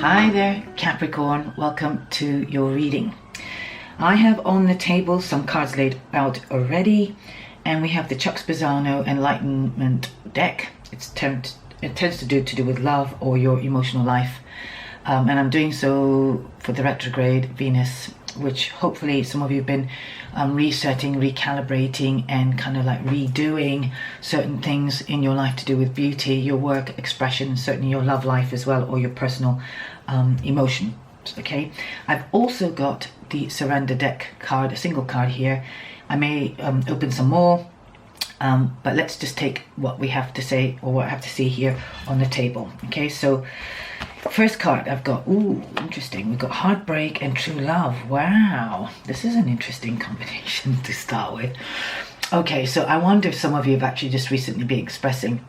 Hi there, Capricorn. Welcome to your reading. I have on the table some cards laid out already, and we have the Chuck's Pisano Enlightenment deck. It tends to do with love or your emotional life, and I'm doing so for the retrograde Venus, which hopefully some of you have been resetting, recalibrating, and kind of like redoing certain things in your life to do with beauty, your work, expression, certainly your love life as well, or your personal emotion. Okay, I've also got the Surrender deck card, a single card here. I may open some more, but let's just take what we have to say, or what I have to see here on the table. Okay, so first card I've got, ooh, interesting. We've got Heartbreak and True Love. Wow, this is an interesting combination to start with. Okay, so I wonder if some of you have actually just recently been expressing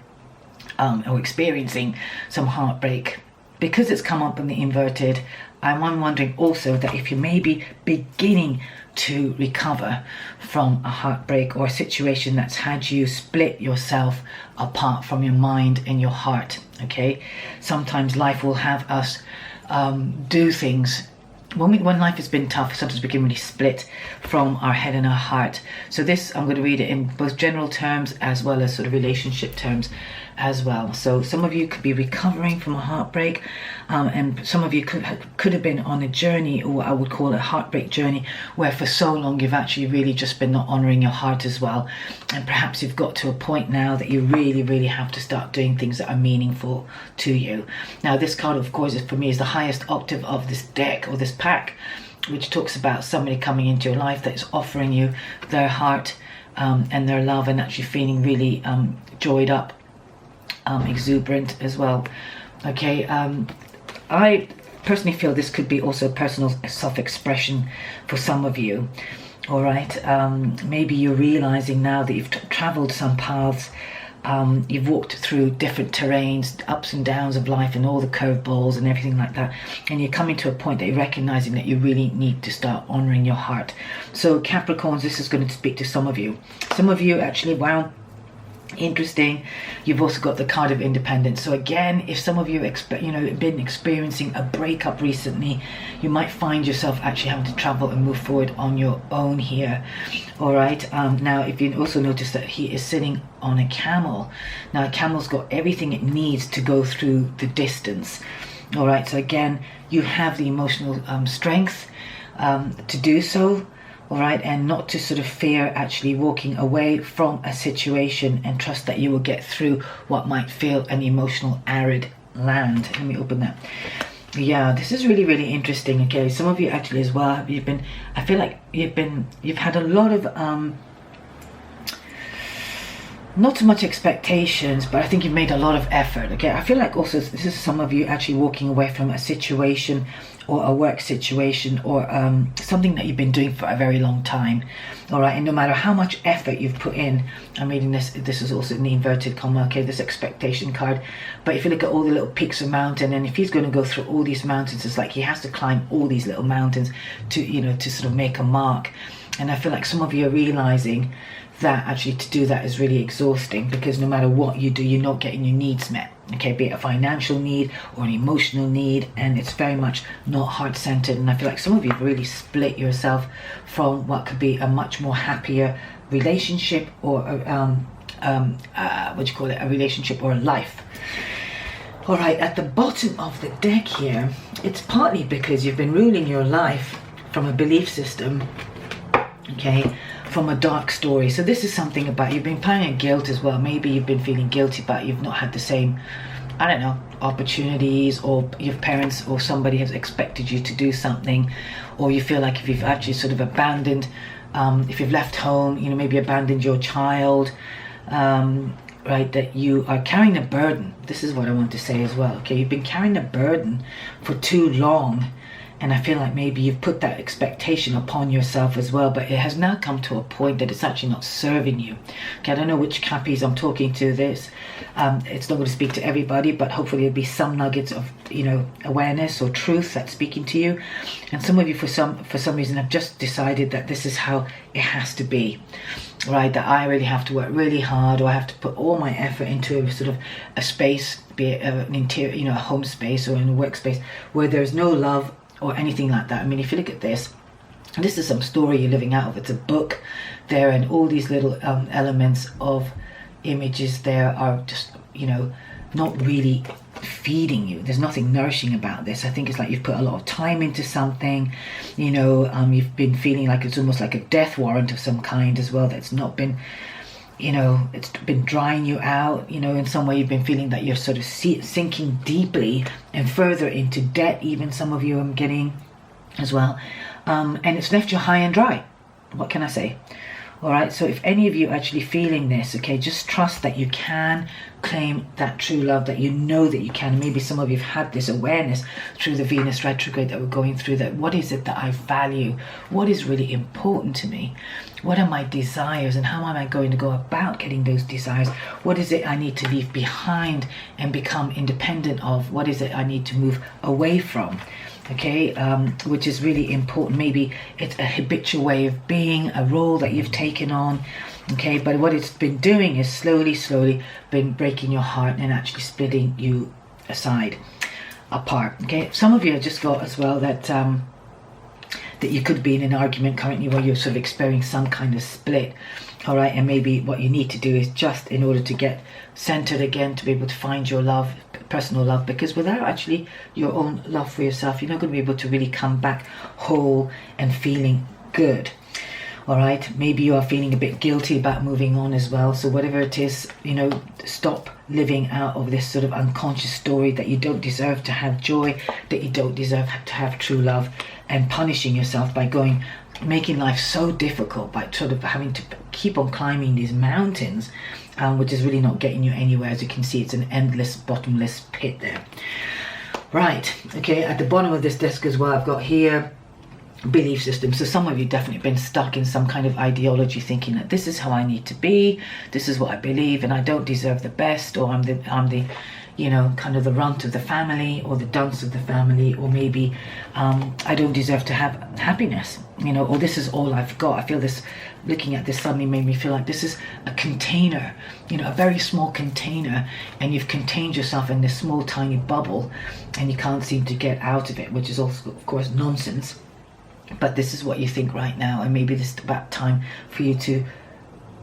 or experiencing some heartbreak. Because it's come up in the inverted, I'm wondering also that if you may be beginning to recover from a heartbreak or a situation that's had you split yourself apart from your mind and your heart. Okay, sometimes life will have us do things when life has been tough. Sometimes we can really split from our head and our heart. So this, I'm going to read it in both general terms as well as sort of relationship terms as well. So some of you could be recovering from a heartbreak, and some of you could have been on a journey, or I would call it a heartbreak journey, where for so long you've actually really just been not honoring your heart as well, and perhaps you've got to a point now that you really have to start doing things that are meaningful to you. Now this card, of course, for me is the highest octave of this deck or this pack, which talks about somebody coming into your life that is offering you their heart and their love, and actually feeling really joyed up, exuberant as well. Okay, I personally feel this could be also personal self-expression for some of you. All right, maybe you're realizing now that you've traveled some paths, you've walked through different terrains, ups and downs of life, and all the curveballs and everything like that, and you're coming to a point that you're recognizing that you really need to start honoring your heart. So Capricorns, this is going to speak to some of you. Some of you actually, wow, interesting, you've also got the card of independence. So again, if some of you been experiencing a breakup recently, you might find yourself actually having to travel and move forward on your own here. All right, now if you also notice that he is sitting on a camel. Now a camel's got everything it needs to go through the distance. All right, so again, you have the emotional strength to do so. All right, and not to sort of fear actually walking away from a situation, and trust that you will get through what might feel an emotional arid land. Let me open that. Yeah, this is really interesting. Okay, some of you actually as well, I feel like you've had a lot of not so much expectations, but I think you've made a lot of effort. Okay, I feel like also this is some of you actually walking away from a situation or a work situation, or something that you've been doing for a very long time. All right, and no matter how much effort you've put in, I'm reading this is also in the inverted comma, okay, this expectation card. But if you look at all the little peaks of mountain, and if he's going to go through all these mountains, it's like he has to climb all these little mountains to sort of make a mark. And I feel like some of you are realizing that actually to do that is really exhausting, because no matter what you do, you're not getting your needs met. Okay, be it a financial need or an emotional need, and it's very much not heart-centered. And I feel like some of you have really split yourself from what could be a much more happier relationship, or a relationship or a life. All right, at the bottom of the deck here, it's partly because you've been ruling your life from a belief system, okay, from a dark story. So this is something about you've been playing guilt as well. Maybe you've been feeling guilty about you've not had the same, I don't know, opportunities, or your parents or somebody has expected you to do something, or you feel like if you've actually sort of abandoned, if you've left home, maybe abandoned your child, right, that you are carrying a burden. This is what I want to say as well. Okay, you've been carrying a burden for too long. And I feel like maybe you've put that expectation upon yourself as well, but it has now come to a point that it's actually not serving you. Okay, I don't know which Cappies I'm talking to this. It's not going to speak to everybody, but hopefully there'll be some nuggets of, awareness or truth that's speaking to you. And some of you, for some reason, have just decided that this is how it has to be, right? That I really have to work really hard, or I have to put all my effort into a sort of a space be it an interior, you know, a home space or in a workspace where there's no love or anything like that. I mean, if you look at this is some story you're living out of. It's a book there, and all these little elements of images there are just, you know, not really feeding you. There's nothing nourishing about this. I think it's like you've put a lot of time into something, you know, you've been feeling like it's almost like a death warrant of some kind as well, that's not been, you know, it's been drying you out, you know, in some way you've been feeling that you're sort of sinking deeply and further into debt, even some of you I'm getting as well, and it's left you high and dry. What can I say? All right, so if any of you are actually feeling this, okay, just trust that you can claim that true love, that you know that you can. Maybe some of you have had this awareness through the Venus retrograde that we're going through, that what is it that I value? What is really important to me? What are my desires, and how am I going to go about getting those desires? What is it I need to leave behind and become independent of? What is it I need to move away from? Okay, which is really important. Maybe it's a habitual way of being, a role that you've taken on, okay, but what it's been doing is slowly been breaking your heart and actually splitting you apart. Okay, some of you have just got as well that that you could be in an argument currently where you're sort of experiencing some kind of split. All right, and maybe what you need to do is just, in order to get centered again, to be able to find your love, personal love, because without actually your own love for yourself, you're not going to be able to really come back whole and feeling good. All right, maybe you are feeling a bit guilty about moving on as well. So whatever it is, you know, stop living out of this sort of unconscious story that you don't deserve to have joy, that you don't deserve to have true love, and punishing yourself by making life so difficult by sort of having to keep on climbing these mountains, which is really not getting you anywhere. As you can see, it's an endless, bottomless pit there. Right, okay, at the bottom of this desk as well, I've got here belief system. So some of you definitely been stuck in some kind of ideology, thinking that this is how I need to be, this is what I believe, and I don't deserve the best, or I'm the you know, kind of the runt of the family, or the dunce of the family, or maybe I don't deserve to have happiness, you know, or this is all I've got. I feel this, looking at this suddenly made me feel like this is a container, you know, a very small container, and you've contained yourself in this small tiny bubble and you can't seem to get out of it, which is also of course nonsense. But this is what you think right now, and maybe this is about time for you to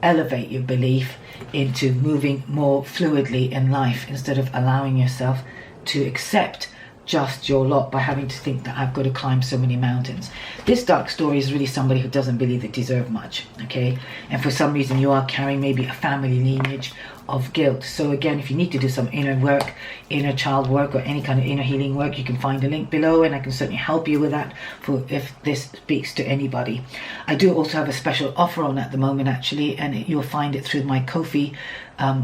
elevate your belief into moving more fluidly in life, instead of allowing yourself to accept just your lot by having to think that I've got to climb so many mountains. This dark story is really somebody who doesn't believe they deserve much, okay? And for some reason you are carrying maybe a family lineage of guilt. So again, if you need to do some inner work, inner child work, or any kind of inner healing work, you can find a link below, and I can certainly help you with that for if this speaks to anybody. I do also have a special offer on at the moment actually, and you'll find it through my Ko-fi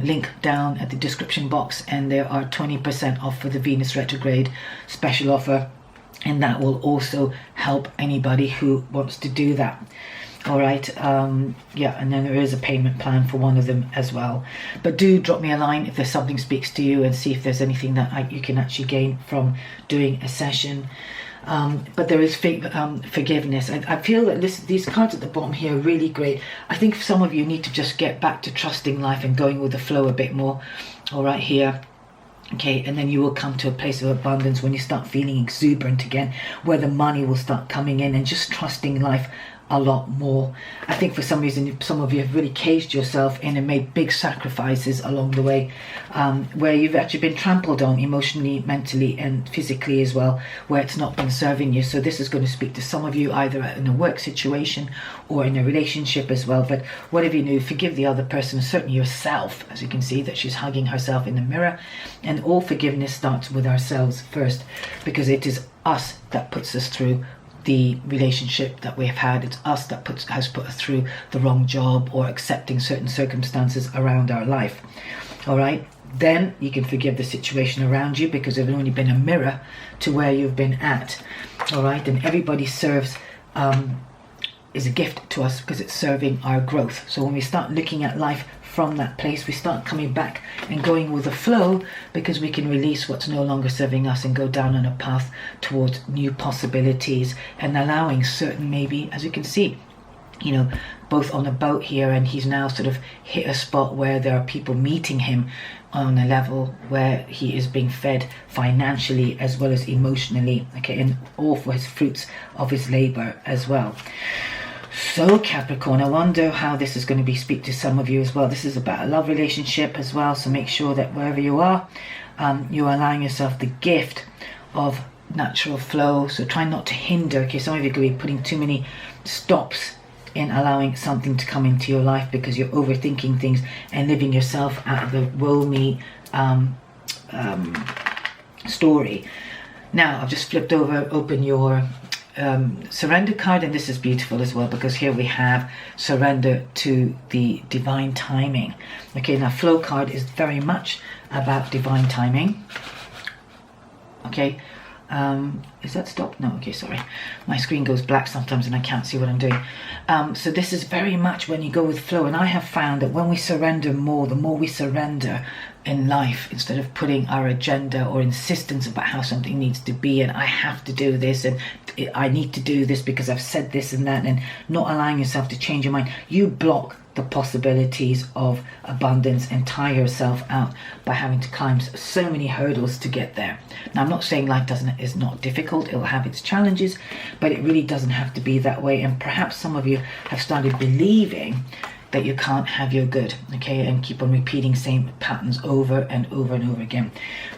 link down at the description box, and there are 20% off for the Venus retrograde special offer, and that will also help anybody who wants to do that. All right, yeah, and then there is a payment plan for one of them as well. But do drop me a line if there's something speaks to you, and see if there's anything that you can actually gain from doing a session. But there is forgiveness. I feel that these cards at the bottom here are really great. I think some of you need to just get back to trusting life and going with the flow a bit more. All right, here. Okay, and then you will come to a place of abundance when you start feeling exuberant again, where the money will start coming in, and just trusting life a lot more. I think for some reason some of you have really caged yourself in and made big sacrifices along the way, where you've actually been trampled on emotionally, mentally and physically as well, where it's not been serving you. So this is going to speak to some of you either in a work situation or in a relationship as well. But whatever you do, forgive the other person, certainly yourself, as you can see that she's hugging herself in the mirror. And all forgiveness starts with ourselves first, because it is us that puts us through the relationship that we have had. It's us that has put us through the wrong job, or accepting certain circumstances around our life. All right, then you can forgive the situation around you, because they've only been a mirror to where you've been at. All right, and everybody serves is a gift to us, because it's serving our growth. So when we start looking at life from that place, we start coming back and going with the flow, because we can release what's no longer serving us and go down on a path towards new possibilities, and allowing certain, maybe, as you can see, you know, both on a boat here, and he's now sort of hit a spot where there are people meeting him on a level where he is being fed financially as well as emotionally, okay, and all for his fruits of his labor as well. So Capricorn, I wonder how this is going to speak to some of you as well. This is about a love relationship as well, so make sure that wherever you are, you're allowing yourself the gift of natural flow. So try not to hinder. Okay, some of you could be putting too many stops in allowing something to come into your life because you're overthinking things and living yourself out of the woe me story. Now I've just flipped open your surrender card, and this is beautiful as well because here we have surrender to the divine timing. Okay, now flow card is very much about divine timing. Okay, is that stopped? No, okay, sorry. My screen goes black sometimes and I can't see what I'm doing. So this is very much when you go with flow, and I have found that when we surrender more, the more we surrender in life, instead of putting our agenda or insistence about how something needs to be, and I have to do this, and I need to do this because I've said this and that, and not allowing yourself to change your mind, you block the possibilities of abundance and tire yourself out by having to climb so many hurdles to get there. Now, I'm not saying life is not difficult, it'll have its challenges, but it really doesn't have to be that way. And perhaps some of you have started believing that you can't have your good, okay, and keep on repeating same patterns over and over and over again.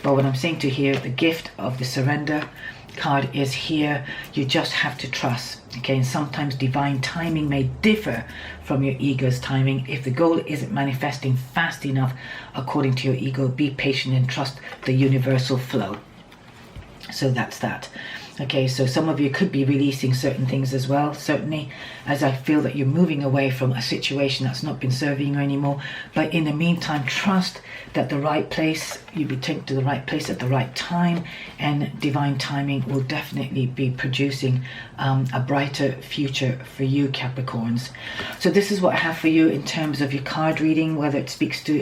But what I'm saying to here, the gift of the surrender card is here. You just have to trust, okay, and sometimes divine timing may differ from your ego's timing. If the goal isn't manifesting fast enough according to your ego, be patient and trust the universal flow. So that's that. Okay, so some of you could be releasing certain things as well, certainly, as I feel that you're moving away from a situation that's not been serving you anymore. But in the meantime, trust that the right place, you'll be taken to the right place at the right time, and divine timing will definitely be producing a brighter future for you, Capricorns. So this is what I have for you in terms of your card reading, whether it speaks to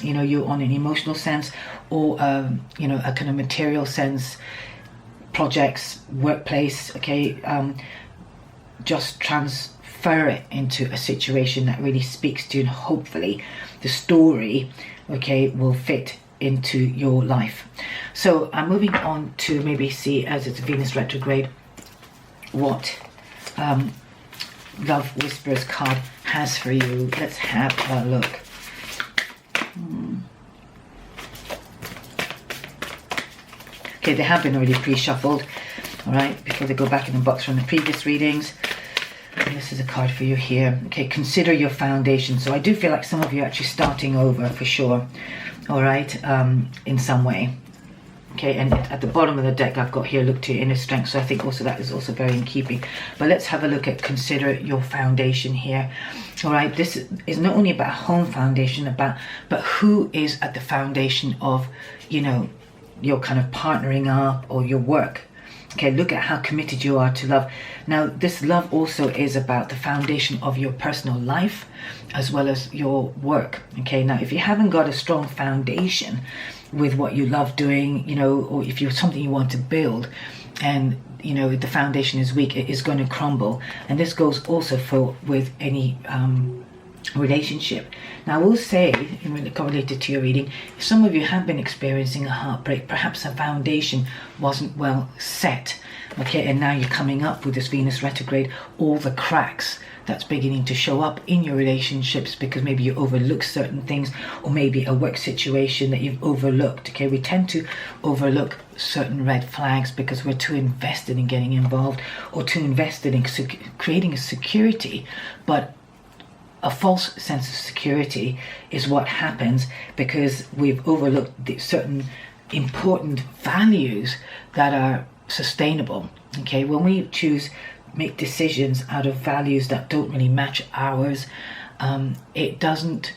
you know, you on an emotional sense or you know, a kind of material sense, projects, workplace, okay, just transfer it into a situation that really speaks to you, and hopefully the story, okay, will fit into your life. So I'm moving on to maybe see, as it's Venus retrograde, what Love Whisperers card has for you. Let's have a look. Okay, they have been already pre-shuffled, all right, before they go back in the box from the previous readings. And this is a card for you here. Okay, consider your foundation. So I do feel like some of you are actually starting over for sure, all right, in some way. Okay, and at the bottom of the deck I've got here, look to your inner strength. So I think also that is also very in keeping. But let's have a look at consider your foundation here. All right, this is not only about home foundation, but who is at the foundation of, you know, your kind of partnering up or your work. Okay, look at how committed you are to love. Now, this love also is about the foundation of your personal life as well as your work. Okay, now if you haven't got a strong foundation with what you love doing, you know, or if you're something you want to build, and you know the foundation is weak, it is going to crumble. And this goes also for with any relationship. Now I will say, correlated to your reading, if some of you have been experiencing a heartbreak, perhaps a foundation wasn't well set, okay, and now you're coming up with this Venus retrograde, all the cracks that's beginning to show up in your relationships because maybe you overlooked certain things, or maybe a work situation that you've overlooked. Okay, we tend to overlook certain red flags because we're too invested in getting involved or too invested in creating a security, but a false sense of security is what happens because we've overlooked the certain important values that are sustainable. Okay, when we make decisions out of values that don't really match ours, it doesn't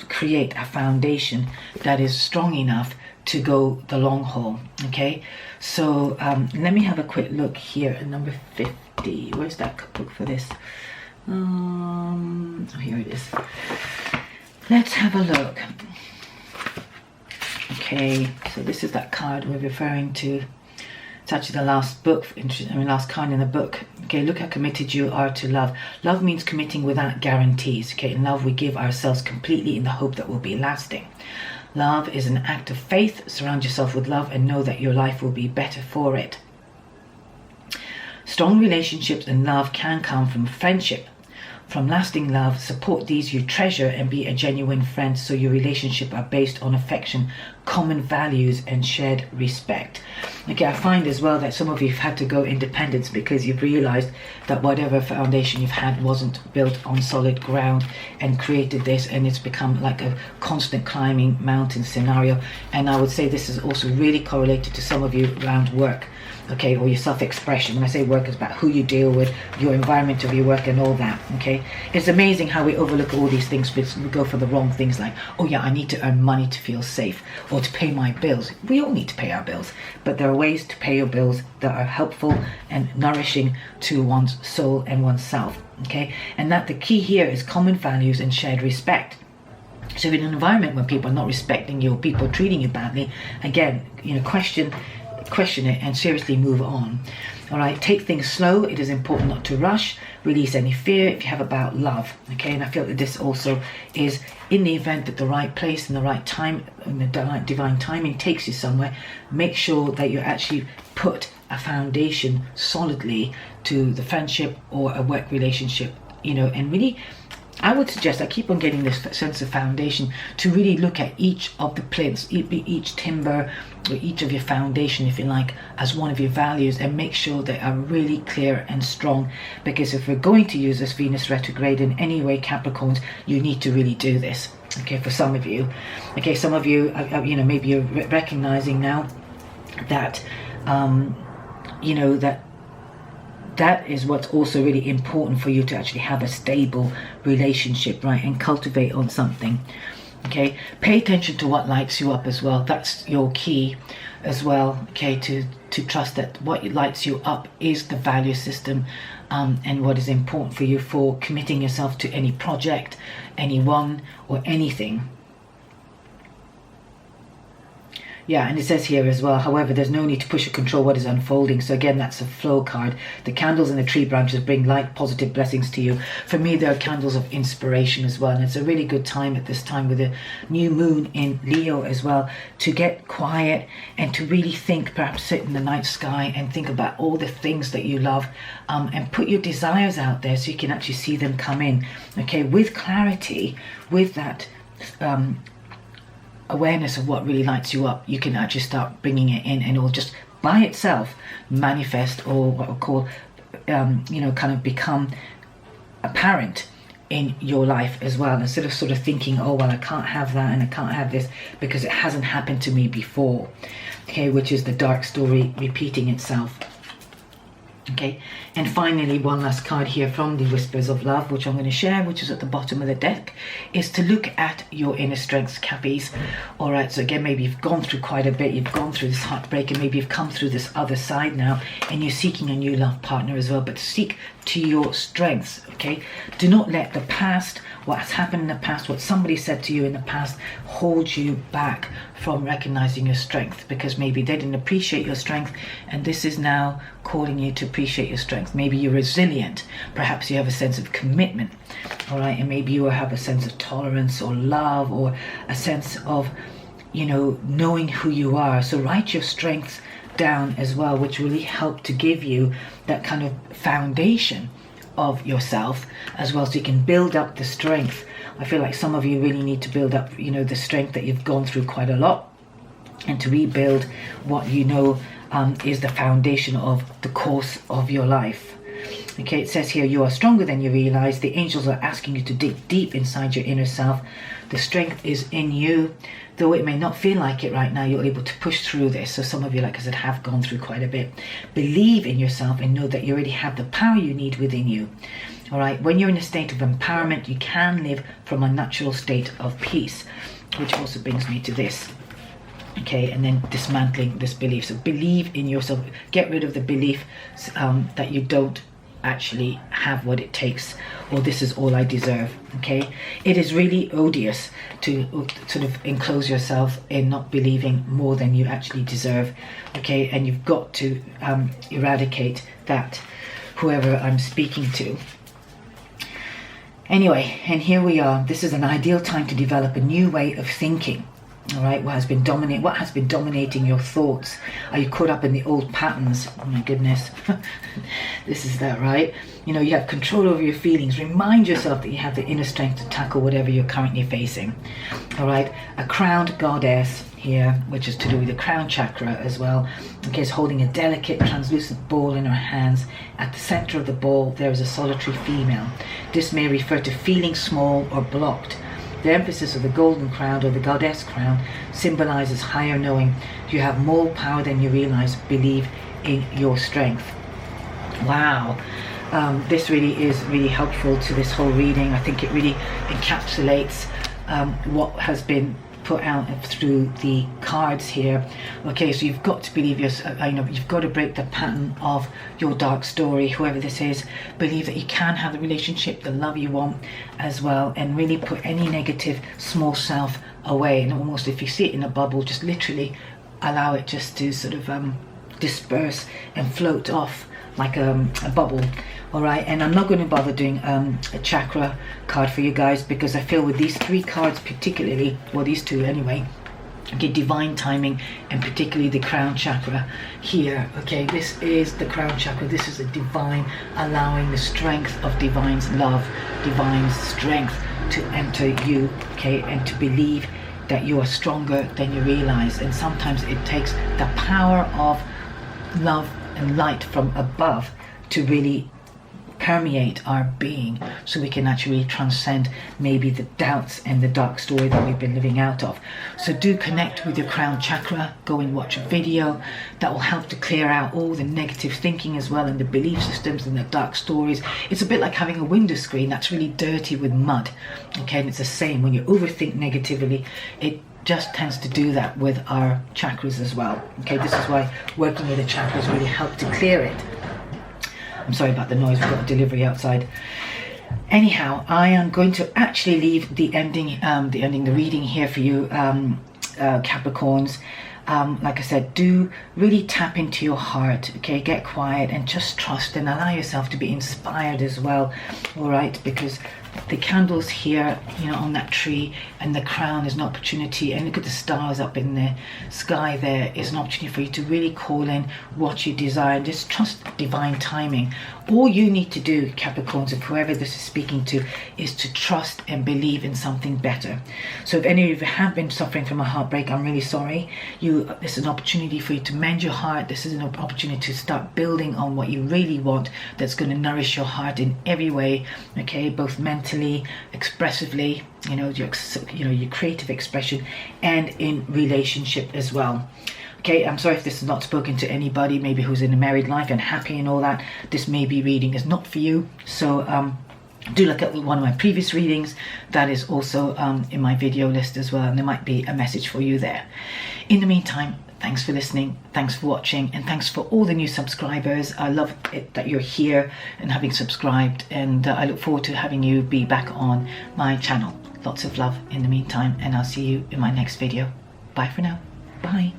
create a foundation that is strong enough to go the long haul. Okay, so let me have a quick look here at number 50. Where's that book for this? Oh, here it is. Let's have a look. Okay, so this is that card we're referring to. It's actually the last book, last card in the book. Okay, look how committed you are to love. Love means committing without guarantees. Okay, in love we give ourselves completely in the hope that will be lasting. Love is an act of faith. Surround yourself with love and know that your life will be better for it. Strong relationships and love can come from friendship. From lasting love, support these you treasure and be a genuine friend so your relationship are based on affection, common values and shared respect. Okay, I find as well that some of you have had to go independent because you've realized that whatever foundation you've had wasn't built on solid ground and created this, and it's become like a constant climbing mountain scenario. And I would say this is also really correlated to some of you around work. Okay, or your self-expression. When I say work, it's about who you deal with, your environment of your work and all that. Okay, it's amazing how we overlook all these things because we go for the wrong things, like, oh yeah, I need to earn money to feel safe or to pay my bills. We all need to pay our bills, but there are ways to pay your bills that are helpful and nourishing to one's soul and oneself. Okay, and that the key here is common values and shared respect. So in an environment where people are not respecting you or people are treating you badly, again, question it and seriously move on. All right, take things slow. It is important not to rush. Release any fear if you have about love. Okay, and I feel that this also is in the event that the right place and the right time and the divine timing takes you somewhere. Make sure that you actually put a foundation solidly to the friendship or a work relationship, and really I would suggest, I keep on getting this sense of foundation, to really look at each of the plinths, each timber, or each of your foundation, if you like, as one of your values, and make sure they are really clear and strong. Because if we're going to use this Venus retrograde in any way, Capricorns, you need to really do this. Okay, for some of you. Okay, some of you, maybe you're recognizing now that, that is what's also really important for you to actually have a stable relationship, right, and cultivate on something. Okay, pay attention to what lights you up as well. That's your key as well. Okay, to trust that what lights you up is the value system, and what is important for you for committing yourself to any project, anyone, or anything. Yeah, and it says here as well, however, there's no need to push or control what is unfolding. So again, that's a flow card. The candles and the tree branches bring light, positive blessings to you. For me, there are candles of inspiration as well. And it's a really good time at this time with the new moon in Leo as well, to get quiet and to really think, perhaps sit in the night sky and think about all the things that you love, and put your desires out there so you can actually see them come in. Okay, with clarity, with that awareness of what really lights you up, you can actually start bringing it in, and it will just by itself manifest, or what we call kind of become apparent in your life as well, instead of sort of thinking, oh well, I can't have that and I can't have this because it hasn't happened to me before. Okay, which is the dark story repeating itself. Okay, and finally, one last card here from the Whispers of Love, which I'm going to share, which is at the bottom of the deck, is to look at your inner strengths, Cappies. All right, so again, maybe you've gone through quite a bit, you've gone through this heartbreak, and maybe you've come through this other side now, and you're seeking a new love partner as well, but seek to your strengths. Okay, do not let the past, what has happened in the past, what somebody said to you in the past, hold you back from recognizing your strength, because maybe they didn't appreciate your strength, and this is now calling you to appreciate your strength. Maybe you're resilient, perhaps you have a sense of commitment, all right, and maybe you have a sense of tolerance or love, or a sense of knowing who you are. So write your strengths down as well, which really help to give you that kind of foundation of yourself as well, so you can build up the strength. I feel like some of you really need to build up the strength that you've gone through quite a lot, and to rebuild what is the foundation of the course of your life. Okay, it says here, you are stronger than you realize. The angels are asking you to dig deep inside your inner self. The strength is in you. Though it may not feel like it right now, you're able to push through this. So some of you, like I said, have gone through quite a bit. Believe in yourself and know that you already have the power you need within you. All right, when you're in a state of empowerment, you can live from a natural state of peace, which also brings me to this. Okay, and then dismantling this belief. So believe in yourself. Get rid of the belief that you don't actually have what it takes, or this is all I deserve. Okay, it is really odious to sort of enclose yourself in not believing more than you actually deserve. Okay, and you've got to eradicate that. whoever I'm speaking to. Anyway, and here we are. This is an ideal time to develop a new way of thinking. All right, what has been dominating your thoughts? Are you caught up in the old patterns? Oh my goodness. This is that, right? You know, you have control over your feelings. Remind yourself that you have the inner strength to tackle whatever you're currently facing. All right, a crowned goddess here, which is to do with the crown chakra as well. Okay, is holding a delicate translucent ball in her hands. At the center of the ball, there is a solitary female. This may refer to feeling small or blocked. The emphasis of the golden crown or the goddess crown symbolizes higher knowing. You have more power than you realize. Believe in your strength. Wow. This really is really helpful to this whole reading. I think it really encapsulates what has been put out through the cards here. Okay, so you've got to believe you've got to break the pattern of your dark story, whoever this is. Believe that you can have the relationship, the love you want as well, and really put any negative small self away. And almost, if you see it in a bubble, just literally allow it just to sort of disperse and float off like a bubble. All right, and I'm not going to bother doing a chakra card for you guys, because I feel with these three cards particularly, well, these two anyway, okay, divine timing, and particularly the crown chakra here. Okay, this is the crown chakra. This is a divine, allowing the strength of divine's love, divine's strength to enter you, okay, and to believe that you are stronger than you realize. And sometimes it takes the power of love and light from above to really permeate our being, so we can actually transcend maybe the doubts and the dark story that we've been living out of. So do connect with your crown chakra. Go and watch a video that will help to clear out all the negative thinking as well, and the belief systems and the dark stories. It's a bit like having a window screen that's really dirty with mud. Okay, and it's the same when you overthink negatively. It just tends to do that with our chakras as well. Okay, this is why working with the chakras really help to clear it. I'm sorry about the noise, we've got a delivery outside. Anyhow, I am going to actually leave the reading here for you, Capricorns. Like I said, do really tap into your heart, okay? Get quiet and just trust, and allow yourself to be inspired as well, all right? Because the candles here, you know, on that tree, and the crown is an opportunity, and look at the stars up in the sky. There is an opportunity for you to really call in what you desire, and just trust divine timing. All you need to do, Capricorns, and whoever this is speaking to, is to trust and believe in something better. So if any of you have been suffering from a heartbreak, I'm really sorry. This is an opportunity for you to mend your heart. This is an opportunity to start building on what you really want, that's going to nourish your heart in every way, okay? Both mentally, expressively, you know, your creative expression, and in relationship as well. Okay, I'm sorry if this is not spoken to anybody maybe who's in a married life and happy and all that. This maybe reading is not for you. So do look at one of my previous readings. That is also in my video list as well, and there might be a message for you there. In the meantime, thanks for listening, thanks for watching, and thanks for all the new subscribers. I love it that you're here and having subscribed, and I look forward to having you be back on my channel. Lots of love in the meantime, and I'll see you in my next video. Bye for now. Bye.